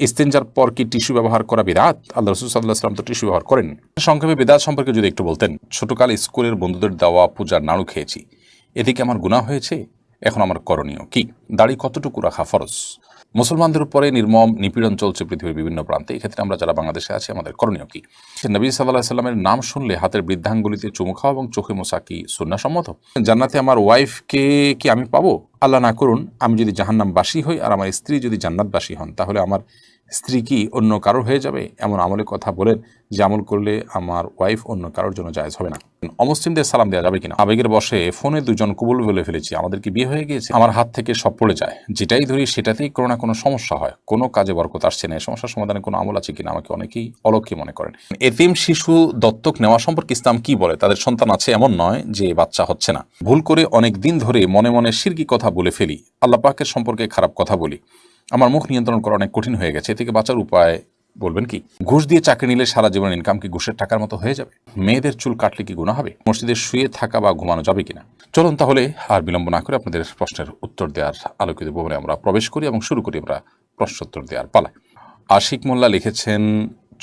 ইস্তেঞ্জার পর কি টিস্যু ব্যবহার করা বিদআত? আল্লাহ রাসূল সাল্লাল্লাহু আলাইহি ওয়াসাল্লাম তো টিস্যু ব্যবহার করেন। সংক্ষেপে বিদআত সম্পর্কে যদি একটু বলতেন। ছোটকালে স্কুলের বন্ধুদের দেওয়া পূজার নাড়ু খেয়েছি, এতে কি আমার গুনাহ হয়েছে? এখন আমার করণীয় কি? দাড়ি কতটুকু রাখা ফরজ? মুসলমানদের উপরে নির্মম নিপীড়ন চলছে পৃথিবীর বিভিন্ন প্রান্তে। এক্ষেত্রে আমরা যারা বাংলাদেশে আছি আমাদের করণীয় কি? নবী সাল্লাল্লাহু আলাইহি ওয়াসাল্লামের নাম শুনলে হাতের বৃদ্ধাঙ্গুলিতে চুমু খাওয়া এবং চোখে মোছা কি সুন্নাহসম্মত? জান্নাতে আমার ওয়াইফকে কি আমি পাবো? আল্লাহ না করুন, আমি যদি জাহান্নামবাসী হই আর আমার স্ত্রী যদি জান্নাতবাসী হন, তাহলে আমার স্ত্রী কি অন্য কারো হয়ে যাবে? এমন আমলের কথা বলেন যে আমল করলে আমার ওয়াইফ অন্য কারোর জন্য জায়েজ হবে না। অমুসলিমদের সালাম দেওয়া যাবে কিনা? আবেগের বশে ফোনে দুজন কবুল বলে ফেলেছি, আমাদের কি বিয়ে হয়ে গিয়েছে? আমার হাত থেকে সব পড়ে যায়, যেটাই ধরি সেটাতেই কোনো না কোনো সমস্যা হয়, কোনো কাজে বরকত আসছে না। এই সমস্যার সমাধানে কোনো আমল আছে কিনা? আমাকে অনেকেই অলক্ষী মনে করেন। এতিম শিশু দত্তক নেওয়া সম্পর্কে ইসলাম কি বলে? তাদের সন্তান আছে এমন নয় যে বাচ্চা হচ্ছে না। ভুল করে অনেক দিন ধরে মনে মনে শিরকি কথা বলে ফেলি, আল্লাহ পাকের সম্পর্কে খারাপ কথা বলি, আমার মুখ নিয়ন্ত্রণ করা অনেক কঠিন হয়ে গেছে, এ থেকে বাঁচার উপায় বলবেন কি? ঘুষ দিয়ে চাকরি নিলে সারা জীবন ইনকাম কি ঘুষের টাকার মতো হয়ে যাবে? মেয়েদের চুল কাটলে কি গুনাহ হবে? মসজিদে শুয়ে থাকা বা ঘুমানো যাবে কিনা? চলুন তাহলে আর বিলম্ব না করে আপনাদের প্রশ্নের উত্তর দেওয়ার আলোকিত ভবনে আমরা প্রবেশ করি এবং শুরু করি আমরা প্রশ্নোত্তর দেওয়ার পালা। আশিক মোল্লা লিখেছেন,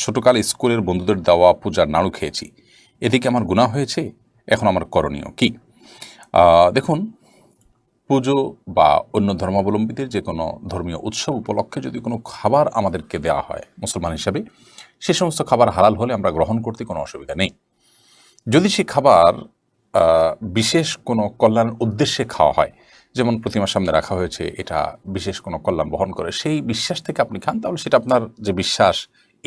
ছোটকালে স্কুলের বন্ধুদের দেওয়া পূজার নাড়ু খেয়েছি, এতে কি আমার গুনাহ হয়েছে? এখন আমার করণীয় কি? দেখুন, পুজো বা অন্য ধর্মাবলম্বীদের যে কোনো ধর্মীয় উৎসব উপলক্ষে যদি কোনো খাবার আমাদেরকে দেওয়া হয় মুসলমান হিসাবে, সে সমস্ত খাবার হালাল হলে আমরা গ্রহণ করতে কোনো অসুবিধা নেই। যদি সে খাবার বিশেষ কোনো কল্যাণ উদ্দেশ্যে খাওয়া হয়, যেমন প্রতিমার সামনে রাখা হয়েছে, এটা বিশেষ কোনো কল্যাণ বহন করে, সেই বিশ্বাস থেকে আপনি খান, তাহলে সেটা আপনার যে বিশ্বাস,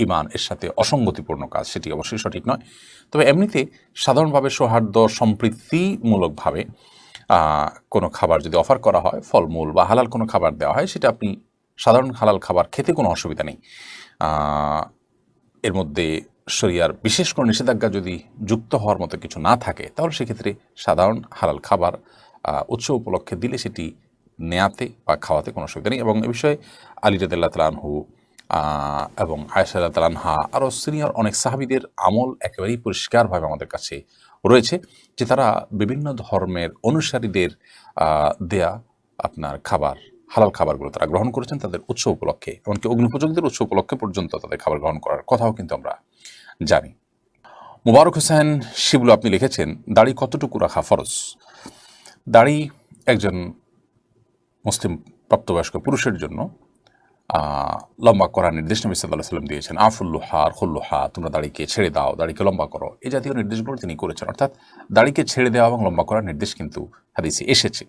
ঈমান, এর সাথে অসঙ্গতিপূর্ণ কাজ, সেটি অবশ্যই সঠিক নয়। তবে এমনিতে সাধারণভাবে সৌহার্দ্য সম্প্রীতিমূলকভাবে কোনো খাবার যদি অফার করা হয়, ফলমূল বা হালাল কোনো খাবার দেওয়া হয়, সেটা আপনি সাধারণ হালাল খাবার খেতে কোনো অসুবিধা নেই। এর মধ্যে শরিয়ার বিশেষ কোনো নিষেধাজ্ঞা যদি যুক্ত হওয়ার মতো কিছু না থাকে, তাহলে সেক্ষেত্রে সাধারণ হালাল খাবার উৎসব উপলক্ষে দিলে সেটি নেয়াতে বা খাওয়াতে কোনো অসুবিধা নেই। এবং এ বিষয়ে আলী রাদিয়াল্লাহু তাআলা আনহু এবং আয়েশা রাদিয়াল্লাহু তাআলা আনহা আরও সিনিয়র অনেক সাহাবীদের আমল একেবারেই পরিষ্কারভাবে আমাদের কাছে রয়েছে, যে তারা বিভিন্ন ধর্মের অনুসারীদের দেয়া আপনার খাবার, হালাল খাবারগুলো তারা গ্রহণ করেছেন তাদের উৎসব উপলক্ষে, এমনকি অগ্নিপূজকদের উৎসব উপলক্ষে পর্যন্ত তাদের খাবার গ্রহণ করার কথাও কিন্তু আমরা জানি। মুবারক হোসেন শিবলু আপনি লিখেছেন, দাড়ি কতটুকু রাখা ফরজ? দাড়ি একজন মুসলিম প্রাপ্তবয়স্ক পুরুষের জন্য লম্বা করার নির্দেশ নবী সাল্লাল্লাহু আলাইহি ওয়াসাল্লাম দিয়েছেন। আফুল্লুহা খুল্লুহা, তোমরা দাড়িকে ছেড়ে দাও, দাড়িকে লম্বা করো, এই জাতীয় নির্দেশগুলো তিনি করেছেন। অর্থাৎ দাড়িকে ছেড়ে দেওয়া এবং লম্বা করার নির্দেশ কিন্তু হাদিসে এসেছে।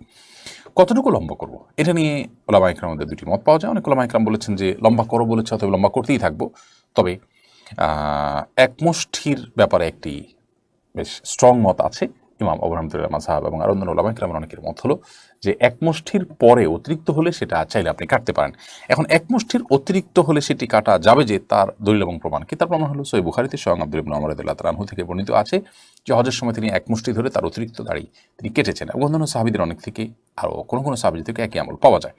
কতটুকু লম্বা করব, এটা নিয়ে ওলামা ইকরামের মধ্যে দুটি মত পাওয়া যায়। অনেক ওলামা ইকরাম বলেছেন যে লম্বা করো বলেছে, অতএব লম্বা করতেই থাকবো। তবে এক মুষ্টির ব্যাপারে একটি বেশ স্ট্রং মত আছে, ইমাম আবু হানিফার মাযহাব এবং আরো অন্যান্য ওলামা ইকরামের অনেকের মত হলো যে এক মুষ্টির পরে অতিরিক্ত হলে সেটা চাইলে আপনি কাটতে পারেন। এখন এক মুষ্টির অতিরিক্ত হলে সেটি কাটা যাবে, যে তার দলিল এবং প্রমাণ কি? তার প্রমাণ হলো সহিহ বুখারীতে স্বয়ং আব্দুল্লাহ ইবনে ওমর রাদিয়াল্লাহু তাআলা আনহু থেকে বর্ণিত আছে যে হজের সময় তিনি এক মুষ্টি ধরে তার অতিরিক্ত দাড়ি তিনি কেটেছেন, এবং অন্যান্য সাহাবীদের অনেক থেকে আরও কোনো সাহাবী থেকে একই আমল পাওয়া যায়।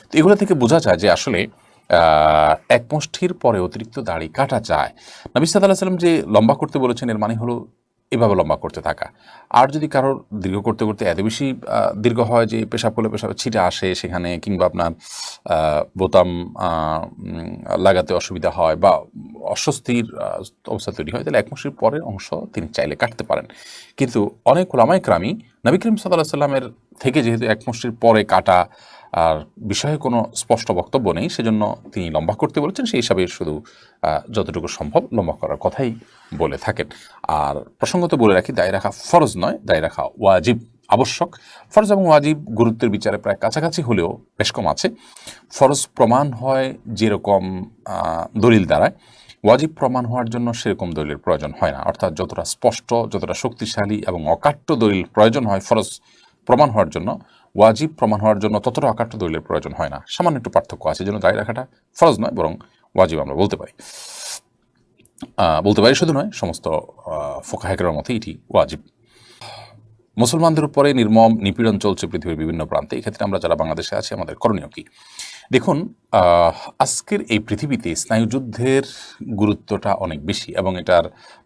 তো এগুলো থেকে বোঝা যায় যে আসলে এক মুষ্টির পরে অতিরিক্ত দাড়ি কাটা যায়। নবী সাল্লাল্লাহু আলাইহি ওয়াসাল্লাম যে লম্বা করতে বলেছেন, এর মানে হলো এভাবে লম্বা করতে থাকা। আর যদি কারোর দীর্ঘ করতে করতে এত বেশি দীর্ঘ হয় যে পেশাব করলে পেশাব ছিটে আসে সেখানে, কিংবা আপনার বোতাম লাগাতে অসুবিধা হয় বা অস্বস্তির অবস্থা তৈরি হয়, তাহলে এক মাসের পরের অংশ তিনি চাইলে কাটতে পারেন। কিন্তু অনেক ওলামা ইকরামই নবী করিম সাল্লাল্লাহু আলাইহি ওয়াসাল্লামের থেকে যেহেতু এক মাসের পরে কাটা আর বিষয়ে কোনো স্পষ্ট বক্তব্য নেই, সেজন্য তিনি লম্বা করতে বলেছেন, সেই হিসাবে শুধু যতটুকু সম্ভব লম্বা করার কথাই বলে থাকেন। আর প্রসঙ্গত বলে রাখি, দাড়ি রাখা ফরজ নয়, দাড়ি রাখা ওয়াজিব, আবশ্যক। ফরজ এবং ওয়াজিব গুরুত্বের বিচারে প্রায় কাছাকাছি হলেও বেশ কম আছে। ফরজ প্রমাণ হয় যেরকম দলিল দ্বারায়, ওয়াজিব প্রমাণ হওয়ার জন্য সেরকম দলিলের প্রয়োজন হয় না। অর্থাৎ যতটা স্পষ্ট, যতটা শক্তিশালী এবং অকাট্য দলিল প্রয়োজন হয় ফরজ প্রমাণ হওয়ার জন্য, ওয়াজিব প্রমাণ হওয়ার জন্য ততটা অকাট্য দলিলের প্রয়োজন হয় না। সামান্য একটু পার্থক্য আছে, জন্য দাড়ি রাখাটা ফরজ নয়, বরং ওয়াজিব আমরা বলতে পারি। শুধু নয়, সমস্ত ফুকাহায়ে মতে এটি ওয়াজিব। মুসলমানদের উপরে নির্মম নিপীড়ন চলছে পৃথিবীর বিভিন্ন প্রান্তে। এক্ষেত্রে আমরা যারা বাংলাদেশে আছি আমাদের করণীয় কি? দেখুন, আজকের এই পৃথিবীতে স্নায়ুযুদ্ধের গুরুত্বটা অনেক বেশি এবং এটার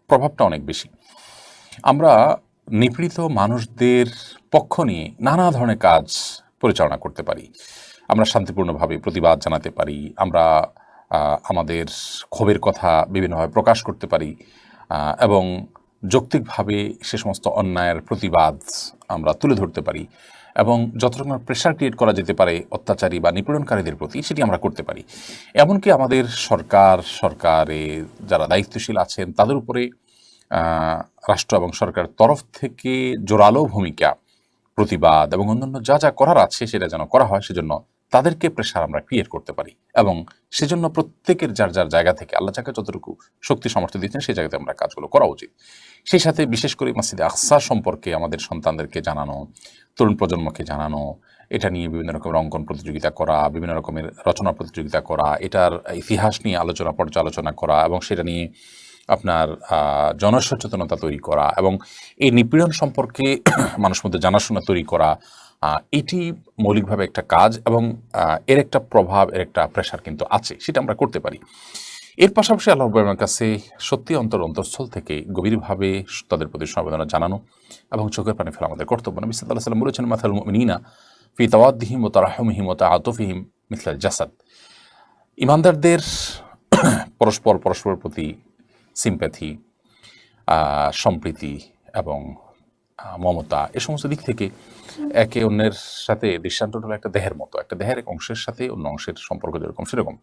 প্রভাবটা অনেক বেশি। আমরা নিপীড়িত মানুষদের পক্ষ নিয়ে নানা ধরনের কাজ পরিচালনা করতে পারি। আমরা শান্তিপূর্ণভাবে প্রতিবাদ জানাতে পারি, আমরা আমাদের ক্ষোভের কথা বিভিন্নভাবে প্রকাশ করতে পারি এবং যৌক্তিকভাবে সে সমস্ত অন্যায়ের প্রতিবাদ আমরা তুলে ধরতে পারি এবং যত রকমের প্রেশার ক্রিয়েট করা যেতে পারে অত্যাচারী বা নিপীড়নকারীদের প্রতি সেটি আমরা করতে পারি। এমনকি আমাদের সরকারে যারা দায়িত্বশীল আছেন তাদের উপরে রাষ্ট্র এবং সরকারের তরফ থেকে জোরালো ভূমিকা, প্রতিবাদ এবং অন্যান্য যা যা করার আছে সেটা যেন করা হয়, সেজন্য তাদেরকে প্রেশার আমরা ক্রিয়েট করতে পারি এবং সেজন্য প্রত্যেকের যার যার জায়গা থেকে আল্লাহ যাকে যতটুকু শক্তি সামর্থ্য দিচ্ছেন সেই জায়গাতে আমরা কাজগুলো করা উচিত। সেই সাথে বিশেষ করে মসজিদে আকসা সম্পর্কে আমাদের সন্তানদেরকে জানানো, তরুণ প্রজন্মকে জানানো, এটা নিয়ে বিভিন্ন রকমের অঙ্কন প্রতিযোগিতা করা, বিভিন্ন রকমের রচনা প্রতিযোগিতা করা, এটার ইতিহাস নিয়ে পর্যালোচনা করা এবং সেটা নিয়ে আপনার জনসচেতনতা তৈরি করা এবং এই নিপীড়ন সম্পর্কে মানুষ মধ্যে জানাশোনা তৈরি করা, এটি মৌলিকভাবে একটা কাজ এবং এর একটা প্রভাব, এর একটা প্রেশার কিন্তু আছে, সেটা আমরা করতে পারি। এর পাশাপাশি আল্লাহ রাব্বুল কাছে সত্যি অন্তরস্থল থেকে গভীরভাবে তাদের প্রতি সমবেদনা জানানো এবং চোখের পানি ফেলা আমাদের কর্তব্য। নবী সাল্লাল্লাহু আলাইহি ওয়াসাল্লাম বলেছেন, মাথাল মুমিনিনা ফি তাওয়াদ্দিহিম ওয়া তারাহুমিহিম ওয়া তাআতুফিহিম মিসলাল জাসাদ। ঈমানদারদের পরস্পরের প্রতি সিম্প্যাথি, সম্প্রীতি এবং মমতা, এ সমস্ত দিক থেকে একে অন্যের সাথে দৃষ্টান্ত হলো একটা দেহের মতো, একটা দেহের এক অংশের সাথে অন্য অংশের সম্পর্ক যেরকম সেরকম।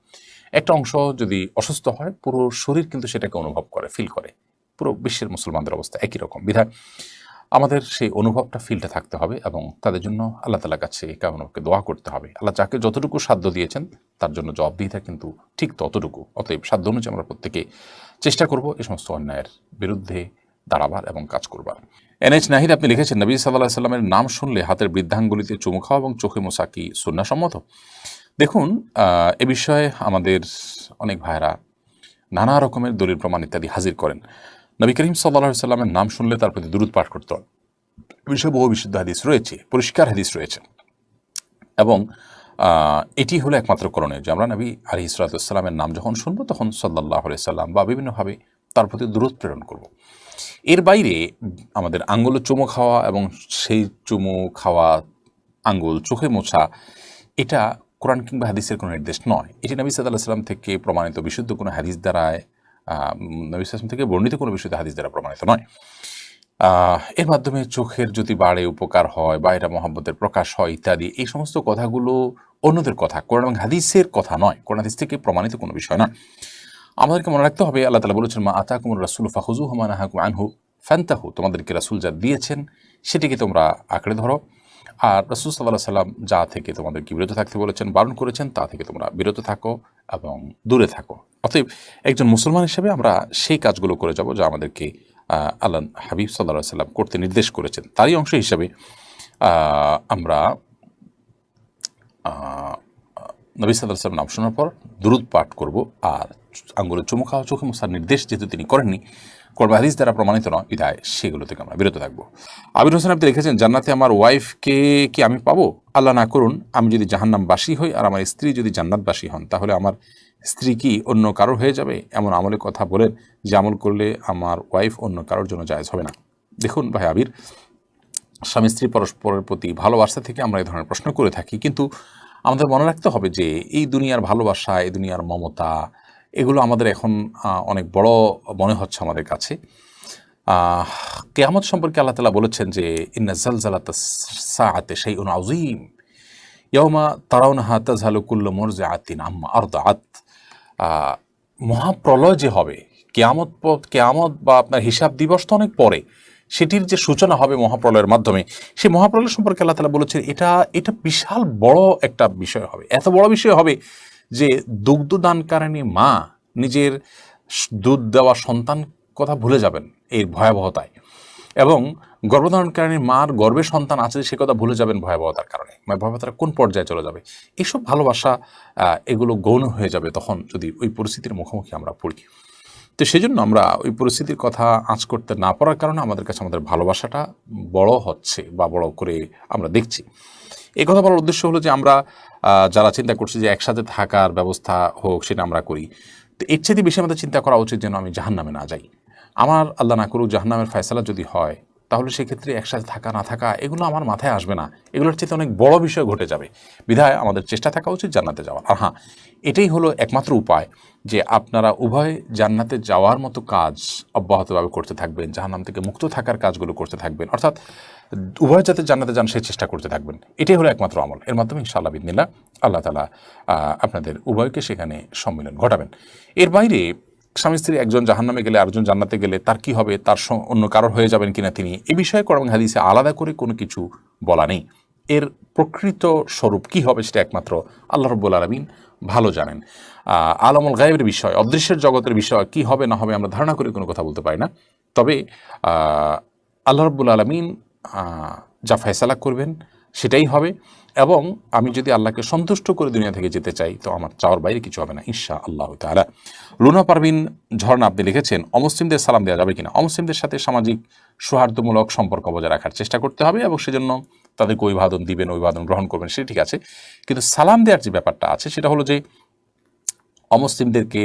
একটা অংশ যদি অসুস্থ হয় পুরো শরীর কিন্তু সেটাকে অনুভব করে, ফিল করে। পুরো বিশ্বের মুসলমানদের অবস্থা একই রকম বিধায় আমাদের সেই অনুভবটা, ফিলটা থাকতে হবে এবং তাদের জন্য আল্লাহ তাআলার কাছে কামনাকে দোয়া করতে হবে। আল্লাহ যাকে যতটুকু সাধ্য দিয়েছেন তার জন্য জবাবদিহিতা কিন্তু ঠিক ততটুকু। অতএব সাধ্য অনুযায়ী আমরা প্রত্যেকে চেষ্টা করব এই সমস্ত অন্যায়ের বিরুদ্ধে দাঁড়াবার এবং কাজ করবার। NH নাহিদ আপনি লিখেছেন, নবী সাল্লাল্লাহু আলাইহি সাল্লামের নাম শুনলে হাতের বৃদ্ধাঙ্গুলিতে চুমু খাওয়া এবং চোখে মোছা কি সুন্নাহসম্মত? দেখুন, এ বিষয়ে আমাদের অনেক ভাইরা নানা রকমের দলিল প্রমাণ ইত্যাদি হাজির করেন। নবী করিম সাল্লাল্লাহু আলাইহি সাল্লামের নাম শুনলে তার প্রতি দুরূদ পাঠ করতে হবে, এ বিষয়ে বহু বিশুদ্ধ হাদিস রয়েছে, পরিষ্কার হাদিস রয়েছে এবং এটি হলো একমাত্র করণীয় যে আমরা নবী আলাইহিস সালাতু ওয়াস সালামের নাম যখন শুনবো তখন সাল্লাল্লাহু আলাইহি সাল্লাম বা বিভিন্নভাবে তার প্রতি দুরূদ প্রেরণ করব। এর বাইরে আমাদের আঙ্গুলে চুমু খাওয়া এবং সেই চুমু খাওয়া আঙ্গুল চোখে মোছা, এটা কোরআন কিংবা হাদিসের কোনো নির্দেশ নয়। এটি নবী সাল্লাল্লাহু আলাইহি সাল্লাম থেকে প্রমাণিত বিশুদ্ধ কোনো হাদিস দ্বারায়, নবী সাল্লাল্লাহু আলাইহি ওয়াসাল্লাম থেকে বর্ণিত কোনো বিশুদ্ধ হাদিস দ্বারা প্রমাণিত নয়। এর মাধ্যমে চোখের যদি বাড়ে, উপকার হয় বা এটা মহব্বতের প্রকাশ হয় ইত্যাদি, এই সমস্ত কথাগুলো অন্যদের কথা, কোরআন এবং হাদিসের কথা নয়, কোরআন হাদিস থেকে প্রমাণিত কোনো বিষয় নয়। আমাদেরকে মনে রাখতে হবে আল্লাহ তাআলা বলেছেন, মা আতাকুমুর রাসূলু ফাখুযুহু ওয়া মা নাহাকুম আনহু ফান্তাহু। তোমাদেরকে রাসূল যা দিয়েছেন সেটিকে তোমরা আঁকড়ে ধরো, আর রাসূল সাল্লাল্লাহু আলাইহি সাল্লাম যা থেকে তোমাদেরকে বিরত থাকতে বলেছেন, বারণ করেছেন, তা থেকে তোমরা বিরত থাকো এবং দূরে থাকো। অতএব একজন মুসলমান হিসেবে আমরা সেই কাজগুলো করে যাব যা আমাদেরকে আল্লাহ হাবিব সাল্লাল্লাহু আলাইহি সাল্লাম করতে নির্দেশ করেছেন। তারই অংশ হিসাবে আমরা নবী সাল্লাল্লাহু আলাইহি সাল্লাম নাম শোনার পর দুরূদ পাঠ করব, আর আঙ্গুলে চুমু খাওয়া, চোখে মোছার নির্দেশ যেহেতু তিনি করেননি, কোরআন হাদিস দ্বারা প্রমাণিত নয়, বিধায় সেগুলো থেকে আমরা বিরত থাকবো। আবির হোসেন আপনি লিখেছেন, জান্নাতে আমার ওয়াইফকে কি আমি পাবো? আল্লাহ না করুন, আমি যদি জাহান্নামবাসী হই আর আমার স্ত্রী যদি জান্নাতবাসী হন, তাহলে আমার স্ত্রী কি অন্য কারোর হয়ে যাবে? এমন আমলের কথা বলেন যে আমল করলে আমার ওয়াইফ অন্য কারোর জন্য জায়েজ হবে না। দেখুন ভাই আবির, স্বামী স্ত্রী পরস্পরের প্রতি ভালোবাসা থেকে আমরা এই ধরনের প্রশ্ন করে থাকি, কিন্তু আমাদের মনে রাখতে হবে যে এই দুনিয়ার ভালোবাসা, এই দুনিয়ার মমতা, এগুলো আমাদের এখন অনেক বড় মনে হচ্ছে আমাদের কাছে। কিয়ামত সম্পর্কে আল্লাহ তাআলা বলেছেন যে ইন্না জালজালাতাস সাআতি শাইউন আযীম ইয়াওমা তারাউনাহা তাযহালু কুল্লু মুরজিআতিন আম্মা আরদাআত। মহাপ্রলয় যে হবে, কিয়ামত বা আপনার হিসাব দিবস তো অনেক পরে, সেটির যে সূচনা হবে মহাপ্রলয়ের মাধ্যমে, সেই মহাপ্রলয় সম্পর্কে আল্লাহ তাআলা বলেছেন এটা বিশাল বড় একটা বিষয় হবে। এত বড় বিষয় হবে যে দুগ্ধদানকারিণী মা নিজের দুধ দেওয়া সন্তান কথা ভুলে যাবেন এর ভয়াবহতায়, এবং গর্ভধারণকারিণী মার গর্ভে সন্তান আছে সে কথা ভুলে যাবেন ভয়াবহতার কারণে। ভয়াবহতার কোন পর্যায়ে চলে যাবে, এইসব ভালোবাসা এগুলো গৌণ হয়ে যাবে তখন যদি ওই পরিস্থিতির মুখোমুখি আমরা পড়ি। তো সেজন্য আমরা ওই পরিস্থিতির কথা আঁচ করতে না পারার কারণে আমাদের কাছে আমাদের ভালোবাসাটা বড় হচ্ছে বা বড় করে আমরা দেখছি। এই কথা বলার উদ্দেশ্য হলো যে আমরা যারা চিন্তা করছি যে একসাথে থাকার ব্যবস্থা হোক, সেটা আমরা করি, তো এর চেয়ে বেশি আমাদের চিন্তা করা উচিত যেন আমি জাহান্নামে না যাই। আমার আল্লাহ না করুক জাহান্নামের ফয়সালা যদি হয়, তাহলে সেক্ষেত্রে একসাথে থাকা না থাকা এগুলো আমার মাথায় আসবে না, এগুলোর চেয়ে অনেক বড় বিষয় ঘটে যাবে। বিধায় আমাদের চেষ্টা থাকা উচিত জান্নাতে যাওয়ার। আর হ্যাঁ, এটাই হলো একমাত্র উপায় যে আপনারা উভয় জান্নাতে যাওয়ার মতো কাজ অব্যাহতভাবে করতে থাকবেন, জাহান্নাম থেকে মুক্ত থাকার কাজগুলো করতে থাকবেন, অর্থাৎ উভয় যাতে জান্নাতে যান সেই চেষ্টা করতে থাকবেন। এটাই হলো একমাত্র আমল। এর মাধ্যমে ইনশাআল্লাহ বিদিনিল্লাহ আল্লাহ তাআলা আপনাদের উভয়কে সেখানে সম্মিলন ঘটাবেন। এর বাইরে স্বামী স্ত্রী একজন জাহান্নামে গেলে আরেকজন জান্নাতে গেলে তার কি হবে, তার অন্য কারোর হয়ে যাবেন কিনা তিনি, এ বিষয়ে কোরআন হাদিসে আলাদা করে কোনো কিছু বলা নেই। এর প্রকৃত স্বরূপ কি হবে সেটা একমাত্র আল্লাহ রাব্বুল আলামিন ভালো জানেন। আলামুল গায়েবের বিষয়, অদৃশ্যের জগতের বিষয় কি হবে না হবে আমরা ধারণা করে কোনো কথা বলতে পারি না। তবে আল্লাহ রাব্বুল আলামিন যা ফয়সালা করবেন সেটাই হবে, এবং আমি যদি আল্লাহকে সন্তুষ্ট করে দুনিয়া থেকে যেতে চাই তো আমার চাওয়ার বাইরে কিছু হবে না ইনশাআল্লাহ তাআলা। লুনা পারভিন ঝর্ণা আপনি লিখেছেন, অমুসলিমদের সালাম দেওয়া যাবে কিনা? অমুসলিমদের সাথে সামাজিক সৌহার্দ্যমূলক সম্পর্ক বজায় রাখার চেষ্টা করতে হবে, এবং সেজন্য তাদেরকে অভিবাদন দিবেন, অভিবাদন গ্রহণ করবেন, সেটা ঠিক আছে। কিন্তু সালাম দেওয়ার যে ব্যাপারটা আছে সেটা হলো যে অমুসলিমদেরকে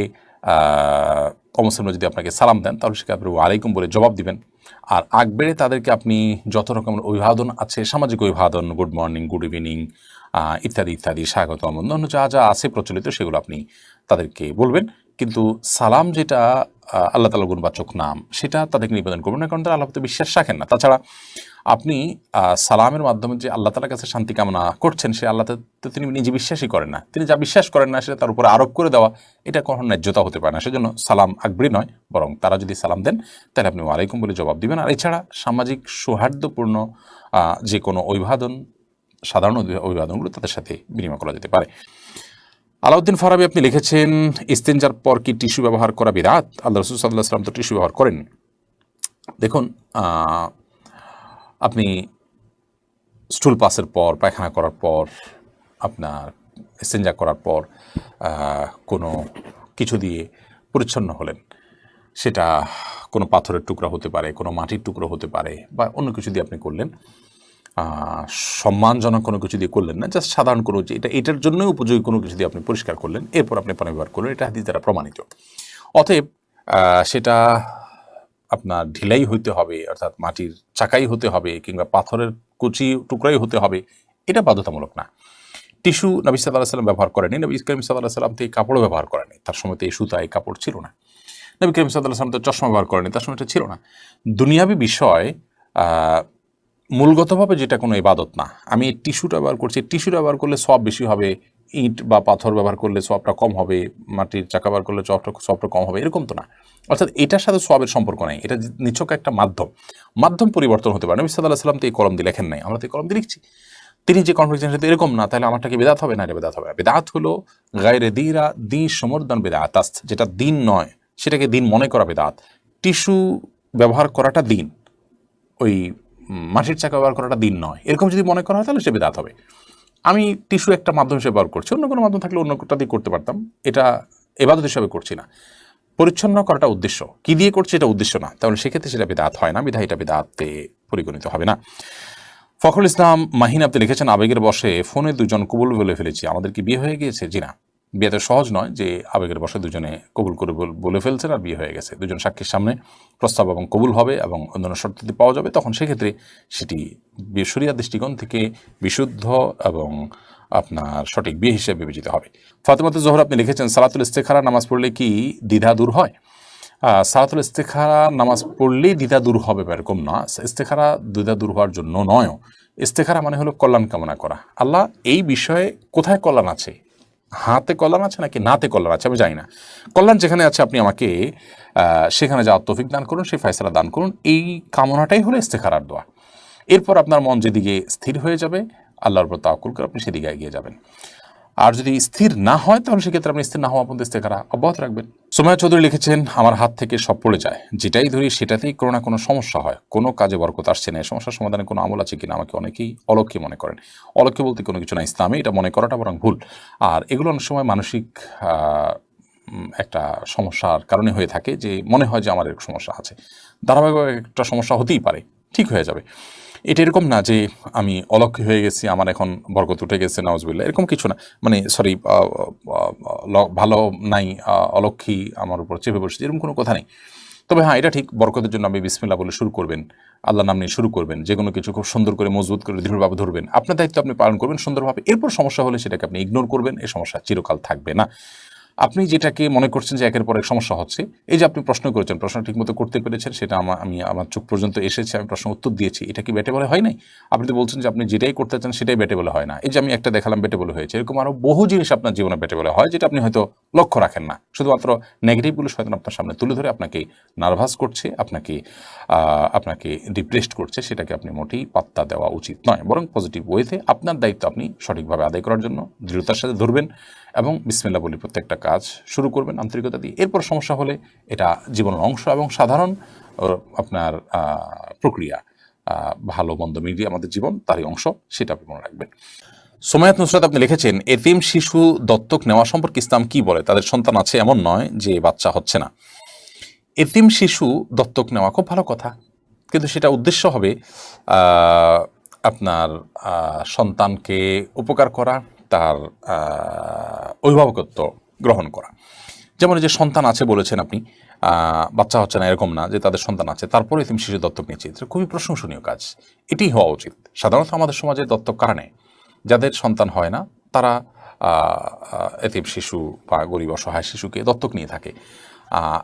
অমুসলিমরা যদি আপনাকে সালাম দেন তাহলে সেটা আপনি ওয়ালাইকুম বলে জবাব দিবেন। আর আগ বেড়ে তাদেরকে আপনি যত রকমের অভিবাদন আছে, সামাজিক অভিবাদন, গুড মর্নিং, গুড ইভিনিং ইত্যাদি ইত্যাদি, স্বাগতম, অন্যান্য যা যা আছে প্রচলিত সেগুলো আপনি তাদেরকে বলবেন। কিন্তু সালাম যেটা আল্লাহ তাআলার গুণবাচক নাম, সেটা তাদেরকে নিবেদন করবেন না, কারণ তারা আল্লাহ বিশ্বাস রাখেন না। তাছাড়া আপনি সালামের মাধ্যমে যে আল্লাহ তাআলার কাছে শান্তি কামনা করছেন, সে আল্লাহ তো তিনি নিজে বিশ্বাসই করেন না। তিনি যা বিশ্বাস করেন না সেটা তার উপরে আরোপ করে দেওয়া, এটা কখনো ন্যায্যতা হতে পারে না। সেজন্য সালাম আকবরী নয়, বরং তারা যদি সালাম দেন তাহলে আপনি ওয়ালাইকুম বলে জবাব দিবেন। আর এছাড়া সামাজিক সৌহার্দ্যপূর্ণ যে কোনো অভিবাদন, সাধারণ অভিবাদনগুলো তাদের সাথে বিনিময় করা যেতে পারে। আলাউদ্দিন ফারাবি আপনি লিখেছেন, ইস্তেঞ্জার পর কি টিস্যু ব্যবহার করা বিদআত? আল্লাহ রাসূল সাল্লাল্লাহু আলাইহি ওয়াসাল্লাম তো টিস্যু ব্যবহার করেন। দেখুন, আপনি স্টুল পাসের পর, পায়খানা করার পর, আপনার ইস্তেঞ্জা করার পর কোনো কিছু দিয়ে পরিচ্ছন্ন হলেন, সেটা কোনো পাথরের টুকরা হতে পারে, কোনো মাটির টুকরো হতে পারে, বা অন্য কিছু দিয়ে আপনি করলেন, সম্মানজনক কোনো কিছু দিয়ে করলেন না, জাস্ট সাধারণ কোনো যে এটার জন্য উপযোগী কোনো কিছু দিয়ে আপনি পরিষ্কার করলেন, এরপর আপনি পানি ব্যবহার করলেন, এটা হাদিস দ্বারা প্রমাণিত। অতএব সেটা আপনার ঢিলাই হইতে হবে, অর্থাৎ মাটির চাকাই হতে হবে, কিংবা পাথরের কুচি টুকরাই হতে হবে, এটা বাধ্যতামূলক না। টিস্যু নবী সাল্লাল্লাহু আলাইহি ওয়াসাল্লাম ব্যবহার করেনি, নবী করিম সাল্লাল্লাহু আলাইহি ওয়াসাল্লাম তো এই কাপড়ও ব্যবহার করেনি, তার সময় তো এই সুতা, এই কাপড় ছিল না। নবী করিম সাল্লাল্লাহু আলাইহি ওয়াসাল্লাম তো চশমা ব্যবহার করেনি, তার সময় এটা ছিল না। দুনিয়াবি বিষয় মূলগতভাবে যেটা কোনো ইবাদত না। আমি টিস্যুটা ব্যবহার করছি, টিস্যু ব্যবহার করলে সওয়াব বেশি হবে, ইট বা পাথর ব্যবহার করলে সওয়াবটা কম হবে, মাটির চাকা ব্যবহার করলে সওয়াবটা কম হবে, এরকম তো না। অর্থাৎ এটার সাথে সওয়াবের সম্পর্ক নাই, এটা নিছক একটা মাধ্যম পরিবর্তন হতে পারে। নবী সাল্লাল্লাহু আলাইহি ওয়াসাল্লাম তো এই কলম দিয়ে লেখেন নাই, আমরা তো এই কলম দিয়ে লিখছি। তিনি যে কনফিডেন্স সাথে এরকম না, তাহলে আমারটা কি বিদআত হবে? না, এটা বিদআত হবে না। বিদআত হলো গায়রে দিরা দি সমর্দন বিদআত, যেটা দিন নয় সেটাকে দিন মনে করা বিদআত। টিস্যু ব্যবহার করাটা দিন, ওই মাটির চাকা ব্যবহার করাটা দিন নয়, এরকম যদি মনে করা হয় তাহলে সে বিদআত হবে। আমি টিস্যু একটা মাধ্যম হিসেবে ব্যবহার করছি, অন্য কোনো মাধ্যম থাকলে অন্য কোনটা দিয়ে করতে পারতাম, এটা ইবাদত হিসেবে করছি না। পরিচ্ছন্ন করাটা উদ্দেশ্য, কি দিয়ে করছি এটা উদ্দেশ্য না, তাহলে সেক্ষেত্রে সেটা বিদআত হয় না, বিধায় এটা বিদআতে পরিগণিত হবে না। ফখরুল ইসলাম মাহিন আপনি লিখেছেন, আবেগের বশে ফোনে দুজন কবুল বলে ফেলেছি, আমাদের কি বিয়ে হয়ে গিয়েছে? জি না, বিয়ে তো সহজ নয় যে আবেগের বশে দুজনে কবুল করে বলে ফেলছেন আর বিয়ে হয়ে গেছে। দুজন সাক্ষীর সামনে প্রস্তাব এবং কবুল হবে এবং অন্যান্য শর্তাদি পাওয়া যাবে, তখন সেক্ষেত্রে সেটি শরিয়াত দৃষ্টিকোণ থেকে বিশুদ্ধ এবং আপনার সঠিক বিয়ে হিসেবে বিবেচিত হবে। ফাতেমাতুজ জোহরা আপনি লিখেছেন, সালাতুল ইস্তেখারা নামাজ পড়লে কি দ্বিধা দূর হয়? সালাতুল ইস্তেখারা নামাজ পড়লেই দ্বিধা দূর হবে এরকম না, ইস্তেখারা দ্বিধা দূর হওয়ার জন্য নয়। ইস্তেখারা মানে হলো কল্যাণ কামনা করা। আল্লাহ এই বিষয়ে কোথায় কল্যাণ আছে, হাতে কল্যাণ আছে নাকি নাতে কল্যাণ আছে আমি জানি না, কল্যাণ যেখানে আছে আপনি আমাকে সেখানে যাওয়ার তৌফিক দান করুন, সেই ফয়সালা দান করুন, এই কামনাটাই হলো ইস্তেখারার দোয়া। এরপর আপনার মন যেদিকে স্থির হয়ে যাবে, আল্লাহর উপর তাওয়াক্কুল করে আপনি সেদিকে এগিয়ে যাবেন। আর যদি স্থির না হয় তাহলে সেক্ষেত্রে আপনি স্থির না হওয়া পর্যন্ত ইস্তেখারা অব্যাহত রাখবেন। সুমাইয়া চৌধুরী লিখেছেন, আমার হাত থেকে সব পড়ে যায়, যেটাই ধরি সেটাতেই কোনো না কোনো সমস্যা হয়, কোনো কাজে বরকত আসছে না, সমস্যার সমাধানে কোনো আমল আছে কিনা? আমাকে অনেকেই অলক্ষ্যে মনে করেন। অলক্ষ্যে বলতে কোনো কিছু না, ইসলামে এটা মনে করাটা বরং ভুল। আর এগুলো অনেক সময় মানসিক একটা সমস্যার কারণে হয়ে থাকে, যে মনে হয় যে আমার এরকম সমস্যা আছে, ধারাবাহিক একটা সমস্যা হতেই পারে, ঠিক হয়ে যাবে। এটা এরকম না যে আমি অলক্ষ্য হয়ে গেছি, আমার এখন বরকত উঠে গেছে, নাউজুবিল্লাহ, এরকম কিছু না। মানে সরি, ভালো নাই, অলক্ষ্মী আমার উপর চেপে বসেছে, এরকম কোনো কথা নেই। তবে হ্যাঁ, এটা ঠিক, বরকতের জন্য আপনি বিসমিল্লাহ বলে শুরু করবেন, আল্লাহ নাম নিয়ে শুরু করবেন, যে কোনো কিছু খুব সুন্দর করে মজবুত করে দৃঢ়ভাবে ধরবেন, আপনার দায়িত্ব আপনি পালন করবেন সুন্দরভাবে। এরপর সমস্যা হলে সেটাকে আপনি ইগনোর করবেন, এই সমস্যা চিরকাল থাকবে না। আপনি যেটাকে মনে করছেন যে একের পর এক সমস্যা হচ্ছে, এই যে আপনি প্রশ্ন করেছেন, প্রশ্ন ঠিকমতো করতে পেরেছেন, সেটা আমি আমার চোখ পর্যন্ত এসেছে, আমি প্রশ্ন উত্তর দিয়েছি, এটা কি বেটে বলে হয় নাই? আপনি তো বলছেন যে আপনি যেটাই করতে চান সেটাই বেটে বলে হয় না। এই যে আমি একটা দেখালাম বেটে বলে হয়েছে, এরকম আরও বহু জিনিস আপনার জীবনে বেটে বলে হয়, যেটা আপনি হয়তো লক্ষ্য রাখেন না। শুধুমাত্র নেগেটিভগুলো শয়তান আপনার সামনে তুলে ধরে আপনাকে নার্ভাস করছে, আপনাকে ডিপ্রেসড করছে, সেটাকে আপনি মোটেই পাত্তা দেওয়া উচিত নয়। বরং পজিটিভ ওয়েতে আপনার দায়িত্ব আপনি সঠিকভাবে আদায় করার জন্য দৃঢ়তার সাথে ধরবেন এবং বিসমিল্লাহ বলে প্রত্যেকটা কাজ শুরু করবেন আন্তরিকতা দিয়ে। এরপর সমস্যা হলে এটা জীবনের অংশ এবং সাধারণ আপনার প্রক্রিয়া। ভালো মন্দ মিলিয়ে আমাদের জীবন তারই অংশ, সেটা আপনি মনে রাখবেন। সোমায়াত নুসরাত আপনি লিখেছেন, এতিম শিশু দত্তক নেওয়া সম্পর্কে ইসলাম কি বলে? তাদের সন্তান আছে এমন নয় যে বাচ্চা হচ্ছে না। এতিম শিশু দত্তক নেওয়া খুব ভালো কথা, কিন্তু সেটা উদ্দেশ্য হবে আপনার সন্তানকে উপকার করা, তার অভিভাবকত্ব গ্রহণ করা। যেমন এই যে সন্তান আছে বলেছেন আপনি, বাচ্চা হচ্ছে না এরকম না যে তাদের সন্তান আছে তারপরে এতিম শিশু দত্তক নিয়েছে, এটা খুবই প্রশংসনীয় কাজ, এটি হওয়া উচিত। সাধারণত আমাদের সমাজে দত্তক কারা নেয়? যাদের সন্তান হয় না তারা এতিম শিশু বা গরিব অসহায় শিশুকে দত্তক নিয়ে থাকে।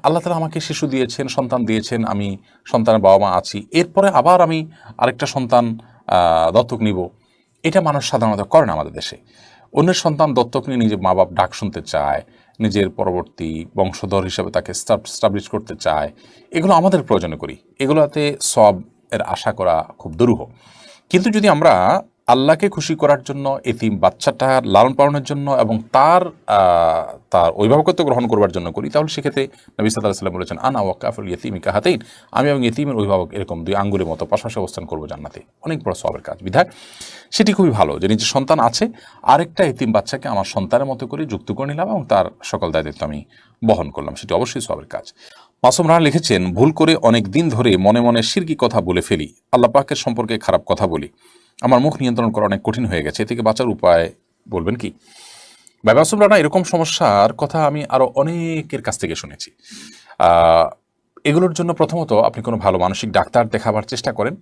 আল্লাহ তাআলা আমাকে শিশু দিয়েছেন, সন্তান দিয়েছেন, আমি সন্তানের বাবা মা আছি, এরপরে আবার আমি আরেকটা সন্তান দত্তক নিব, এটা মানুষ সাধারণত করে না আমাদের দেশে। অন্যের সন্তান দত্তক নিয়ে নিজের মা বাপ ডাক শুনতে চায়, নিজের পরবর্তী বংশধর হিসেবে তাকে স্টাবলিশ করতে চায়, এগুলো আমাদের প্রয়োজনে করি, এগুলোতে সব এর আশা করা খুব দুরূহ। কিন্তু যদি আমরা আল্লাহকে খুশি করার জন্য, এতিম বাচ্চাটার লালন পালনের জন্য এবং তার অভিভাবকত্ব গ্রহণ করবার জন্য করি, তাহলে সেক্ষেত্রে নবী সাল্লাল্লাহু আলাইহি ওয়াসাল্লাম বলেছেন, আনা ওয়াকাফুল ইয়াতীমি কাহাতাইন, আমি এবং এতিমের অভিভাবক এরকম দুই আঙ্গুলের মতো পাশাপাশি অবস্থান করবো জান্নাতে। অনেক বড় সওয়াবের কাজ। বিধায় সেটি খুবই ভালো যে নিজের সন্তান আছে, আরেকটা এতিম বাচ্চাকে আমার সন্তানের মতো করে যুক্ত করে নিলাম এবং তার সকল দায়িত্ব আমি বহন করলাম, সেটি অবশ্যই সওয়াবের কাজ। মাসুম রানা লিখেছেন, ভুল করে অনেক দিন ধরে মনে মনে শিরকি কথা বলে ফেলি, আল্লাহ পাকের সম্পর্কে খারাপ কথা বলি, আমার মুখ নিয়ন্ত্রণ করা অনেক কঠিন হয়ে গেছে, এ থেকে বাঁচার উপায় বলবেন কি? ভাই মাসুম রানা, এরকম সমস্যার কথা আমি আরও অনেকের কাছ থেকে শুনেছি। এগুলোর জন্য প্রথমত আপনি কোনো ভালো মানসিক ডাক্তার দেখাবার চেষ্টা করেন।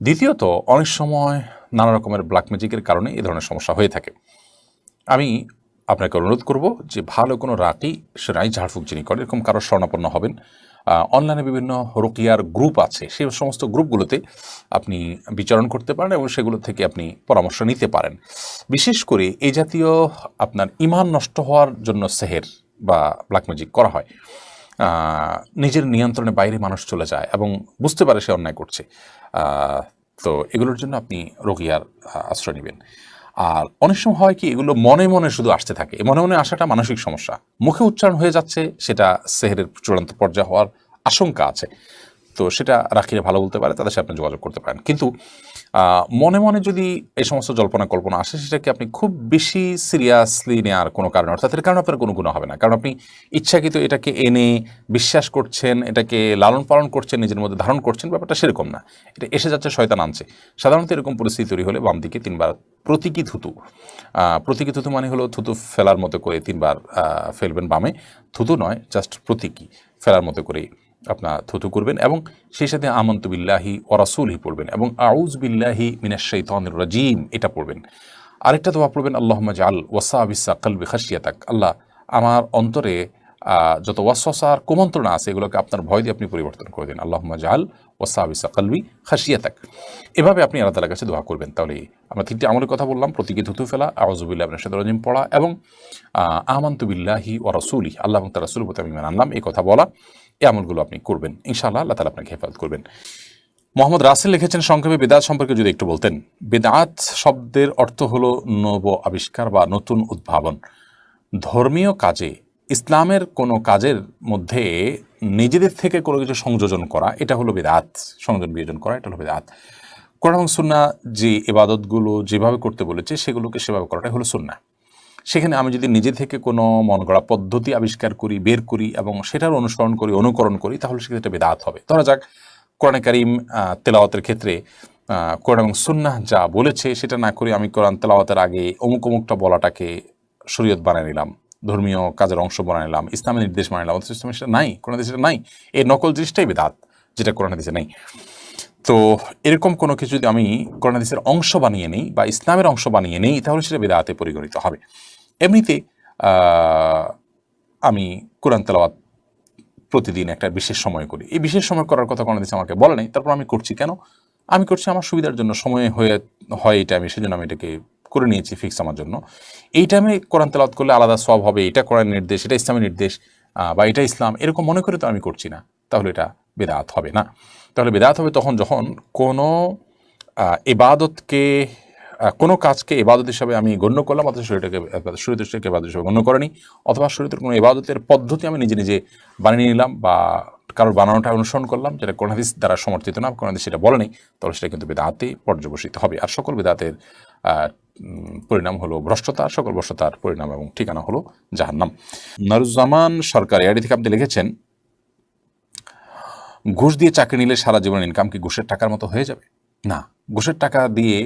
দ্বিতীয়ত, অনেক সময় নানা রকমের ব্ল্যাক ম্যাজিকের কারণে এই ধরনের সমস্যা হয়ে থাকে। আমি আপনাকে অনুরোধ করব যে ভালো কোনো রাকি সেরাই ঝাড়ফুঁক যিনি করেন এরকম কারোর শরণাপন্ন হবেন। অনলাইনে বিভিন্ন রুকিয়ার গ্রুপ আছে, সেই সমস্ত গ্রুপগুলোতে আপনি বিচরণ করতে পারেন এবং সেগুলো থেকে আপনি পরামর্শ নিতে পারেন। বিশেষ করে এই জাতীয় আপনার ইমান নষ্ট হওয়ার জন্য সেহের বা ব্ল্যাক ম্যাজিক করা হয়, নিজের নিয়ন্ত্রণের বাইরে মানুষ চলে যায় এবং বুঝতে পারে সে অন্যায় করছে, তো এগুলোর জন্য আপনি রুকিয়ার আশ্রয় নেবেন। আর অনেক সময় হয় কি, এগুলো মনে মনে শুধু আসতে থাকে, মনে মনে আসাটা মানসিক সমস্যা, মুখে উচ্চারণ হয়ে যাচ্ছে, সেটা সেহেরের চূড়ান্ত পর্যায়ে হওয়ার আশঙ্কা আছে। তো সেটা রাখিয়ে ভালো বলতে পারে, তাদের সাথে আপনি যোগাযোগ করতে পারেন। কিন্তু মনে মনে যদি এই সমস্ত জল্পনা কল্পনা আসে, সেটাকে আপনি খুব বেশি সিরিয়াসলি নেওয়ার কোনো কারণ, অর্থাৎ এর কারণে আপনার কোনো গুণ হবে না, কারণ আপনি ইচ্ছাকৃত এটাকে এনে বিশ্বাস করছেন, এটাকে লালন পালন করছেন, নিজের মধ্যে ধারণ করছেন, ব্যাপারটা সেরকম না। এটা এসে যাচ্ছে, শয়তান আনছে। সাধারণত এরকম পরিস্থিতি তৈরি হলে বাম দিকে 3 বার প্রতীকী থুতু মানে হলো থুতু ফেলার মতো করে 3 বার ফেলবেন বামে, থুতু নয়, জাস্ট প্রতীকী ফেলার মতো করে আপনার থুতু করবেন এবং সেই সাথে আমানতু বিল্লাহি ওয়া রাসূলিহি পড়বেন এবং আউযু বিল্লাহি মিনাশ শাইতানির রাজীম এটা পড়বেন। আরেকটা দোয়া পড়বেন, আল্লাহুম্মা জাআল ওয়াসাবিসা কলবি খাশিয়াতাক, আল্লাহ আমার অন্তরে যত ওয়াসওয়াসার কুমন্ত্রণা আছে এগুলোকে আপনার ভয় দিয়ে আপনি পরিবর্তন করে দিন। আল্লাহুম্মা জাআল ওয়াসাবিসা কলবি খাশিয়াতাক, এভাবে আপনি আল্লাহ তাআলার কাছে দোয়া করবেন। তাহলে আমরা 3টি আমলের কথা বললাম, প্রতীকী থুতু ফেলা, আউযু বিল্লাহি মিনাশ শাইতানির রাজীম পড়া এবং আমানতু বিল্লাহি ওয়া রাসূলিহি, আল্লাহ এবং তার রাসূলের প্রতি আমি ঈমান আনলাম, এই কথা বলা। এই আমলগুলো আপনি করবেন, ইনশাআল্লাহ আল্লাহ তাআলা আপনাকে হেফাজত করবেন। মোহাম্মদ রাসেল লিখেছেন, সংক্ষেপে বেদাত সম্পর্কে যদি একটু বলতেন। বেদাত শব্দের অর্থ হলো নব আবিষ্কার বা নতুন উদ্ভাবন। ধর্মীয় কাজে, ইসলামের কোনো কাজের মধ্যে নিজেদের থেকে কোনো কিছু সংযোজন করা, এটা হলো বেদাত। সংযোজন বিয়োজন করা, এটা হলো বেদাত। কোরআন এবং সুন্নাহ যে ইবাদতগুলো যেভাবে করতে বলেছে সেগুলোকে সেভাবে করাটাই হলো সুন্নাহ। সেখানে আমি যদি নিজে থেকে কোনো মন গড়া পদ্ধতি আবিষ্কার করি, বের করি এবং সেটার অনুসরণ করি, অনুকরণ করি, তাহলে সেক্ষেত্রে বেদাত হবে। ধরা যাক কোরআনে কারীম তেলাওয়াতের ক্ষেত্রে কোরআন এবং সুন্নাহ যা বলেছে সেটা না করে আমি কোরআন তেলাওয়াতের আগে অমুক অমুকটা বলাটাকে শরীয়ত বানিয়ে নিলাম, ধর্মীয় কাজের অংশ বানাই নিলাম, ইসলামের নির্দেশ মানি নিলাম, অথচ ইসলামের সেটা নাই, কোরআন হাদিসে সেটা নাই। এই নকল জিনিসটাই বিদআত, যেটা কোরআন হাদিসে নেই। তো এরকম কোনো কিছু যদি আমি কোরআন হাদিসের অংশ বানিয়ে নিই বা ইসলামের অংশ বানিয়ে নিই, তাহলে সেটা বিদআতে পরিগণিত হবে। এমনিতে আমি কোরআন তেলাওয়াত প্রতিদিন একটা বিশেষ সময় করি, এই বিশেষ সময় করার কথা কোরআন হাদিসে আমাকে বলে নাই, তারপর আমি করছি কেন? আমি করছি আমার সুবিধার জন্য, সময় হয় এটা আমি সেজন্য আমি এটাকে করে নিয়েছি ফিক্স আমার জন্য। এই টাইমে কোরআন তেলাওয়াত করলে আলাদা সওয়াব হবে, এটা কোরআনের নির্দেশ, এটা ইসলামের নির্দেশ, বা এটা ইসলাম, এরকম মনে করে তো আমি করছি না, তাহলে এটা বিদআত হবে না। তাহলে বিদআত হবে তখন যখন কোনো ইবাদতকে, কোনো কাজকে ইবাদত হিসাবে আমি গণ্য করলাম, অথচ শরীরটাকে ইবাদত হিসাবে গণ্য করেনি, অথবা শরীয়তের কোনো ইবাদতের পদ্ধতি আমি নিজে নিজে বানিয়ে নিলাম বা কারোর বানানোটা অনুসরণ করলাম, যেটা কোরআন হাদিস দ্বারা সমর্থিত না, কোরআন হাদিস সেটা বলে নেই, তাহলে সেটা কিন্তু বিদআতে পর্যবসিত হবে। আর সকল বিদআতের পরিণাম হলো ভ্রষ্টতা, সকল ভ্রষ্টতার পরিণাম এবং ঠিকানা হলো জাহান্নাম। নারুজ্জামান সরকার এআইডি থেকে আপনি লিখেছেন, ঘুষ দিয়ে চাকরি নিলে সারা জীবনের ইনকাম কি ঘুষের টাকার মতো হয়ে যাবে? না, ঘুষের টাকা দিয়ে,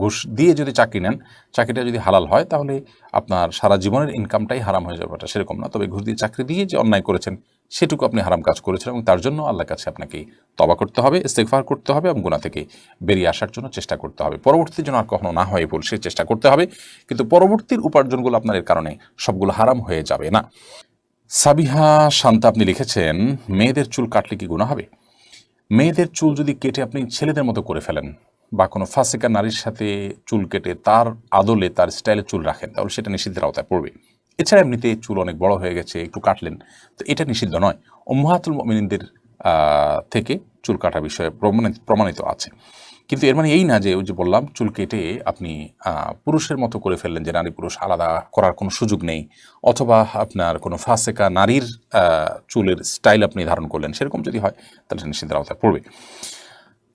ঘুষ দিয়ে যদি চাকরি নেন, চাকরিটা যদি হালাল হয়, তাহলে আপনার সারা জীবনের ইনকামটাই হারাম হয়ে যাবে, এটা সেরকম না। তবে ঘুষ দিয়ে চাকরি দিয়ে যে অন্যায় করেছেন, সেটুকু আপনি হারাম কাজ করেছেন, এবং তার জন্য আল্লাহর কাছে আপনাকে তওবা করতে হবে, ইস্তেগফার করতে হবে, এবং গুনাহ থেকে বেরিয়ে আসার জন্য চেষ্টা করতে হবে। পরবর্তীতে যেন আর কখনো না হয় বলে সে চেষ্টা করতে হবে, কিন্তু পরবর্তীর উপার্জনগুলো আপনার এর কারণে সবগুলো হারাম হয়ে যাবে না। সাবিহা শান্তা আপনি লিখেছেন, মেয়েদের চুল কাটলে কি গুনাহ হবে? মেয়েদের চুল যদি কেটে আপনি ছেলেদের মতো করে ফেলেন, বা কোনো ফাসিকা নারীর সাথে চুল কেটে তার আদলে তার স্টাইলে চুল রাখেন, তাহলে সেটা নিষিদ্ধের আওতায় পড়বে। এছাড়া এমনিতে চুল অনেক বড় হয়ে গেছে, একটু কাটলেন, তো এটা নিষিদ্ধ নয়। উম্মাহাতুল মুমিনিনদের থেকে চুল কাটার বিষয়ে প্রমাণিত আছে। কিন্তু এর মানে এই না যে ওই যে বললাম চুল কেটে আপনি পুরুষের মতো করে ফেললেন, যে নারী পুরুষ আলাদা করার কোনো সুযোগ নেই, অথবা আপনার কোনো ফাসেকা নারীর চুলের স্টাইল আপনি ধারণ করলেন, সেরকম যদি হয় তাহলে সেটা নিষিদ্ধের আওতায় পড়বে।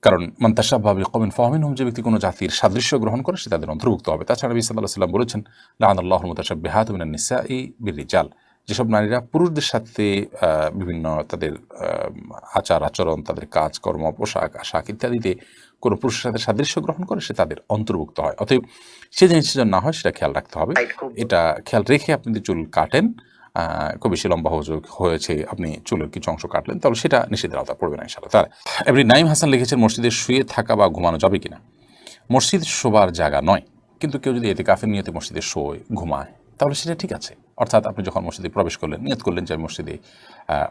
কারণ মান তাশাব্বাহা বিকওমিন ফাহুয়া মিনহুম, যে ব্যক্তি কোনো জাতির সাদৃশ্য গ্রহণ করে সে তাদের অন্তর্ভুক্ত হবে। তাছাড়া নবী সাল্লাল্লাহু আলাইহি ওয়াসাল্লাম বলেছেন, লাআনাল্লাহুল মুতাশাব্বিহাত মিনান নিসাই বির-রিজাল, যেসব নারীরা পুরুষদের সাথে বিভিন্ন তাদের আচার আচরণ, তাদের কাজকর্ম, পোশাক আশাক ইত্যাদিতে কোনো পুরুষের সাথে সাদৃশ্য গ্রহণ করে, সে তাদের অন্তর্ভুক্ত হয়। অতএব সে জিনিসটা যেন না হয় সেটা খেয়াল রাখতে হবে। এটা খেয়াল রেখে আপনি যদি চুল কাটেন, খুব বেশি লম্বা হয়েছে, আপনি চুলের কিছু অংশ কাটলেন, তাহলে সেটা নিষিদ্ধের আওতায় পড়বে না ইনশাআল্লাহ তাআলা। এমনি নাইম হাসান লিখেছেন, মসজিদে শুয়ে থাকা বা ঘুমানো যাবে কিনা? মসজিদ শোবার জায়গা নয়, কিন্তু কেউ যদি ইতিকাফের নিয়তে মসজিদে শোয়, ঘুমায়, তাহলে সেটা ঠিক আছে। অর্থাৎ আপনি যখন মসজিদে প্রবেশ করলেন, নিয়ত করলেন যে আমি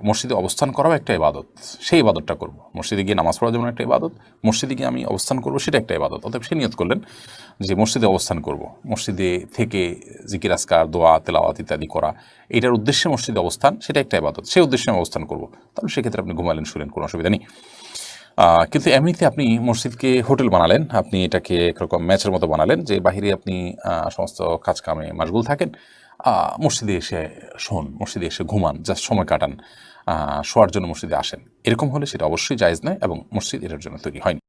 মসজিদে অবস্থান করাও একটা ইবাদত, সেই ইবাদতটা করব। মসজিদে গিয়ে নামাজ পড়া যেমন একটা ইবাদত, মসজিদে গিয়ে আমি অবস্থান করব সেটা একটা ইবাদত। অতএব সে নিয়ত করলেন যে মসজিদে অবস্থান করব, মসজিদে থেকে জিকির আজকার, দোয়া তেলাওয়াত ইত্যাদি করা, এটার উদ্দেশ্যে মসজিদে অবস্থান, সেটা একটা ইবাদত, সেই উদ্দেশ্যে আমি অবস্থান করব, তাহলে সেক্ষেত্রে আপনি ঘুমালেন, শুলেন, কোনো অসুবিধা নেই। কিন্তু এমনিতে আপনি মসজিদকে হোটেল বানালেন, আপনি এটাকে একরকম ম্যাচের মতো বানালেন, যে বাহিরে আপনি সমস্ত কাজ কামে মাশগুল থাকেন, মসজিদে এসে শোন, মসজিদে এসে ঘুমান, জাস্ট সময় কাটান, শোয়ার জন্য মসজিদে আসেন, এরকম হলে সেটা অবশ্যই জায়েজ নয়, এবং মসজিদ এটার জন্য তৈরি হয়নি।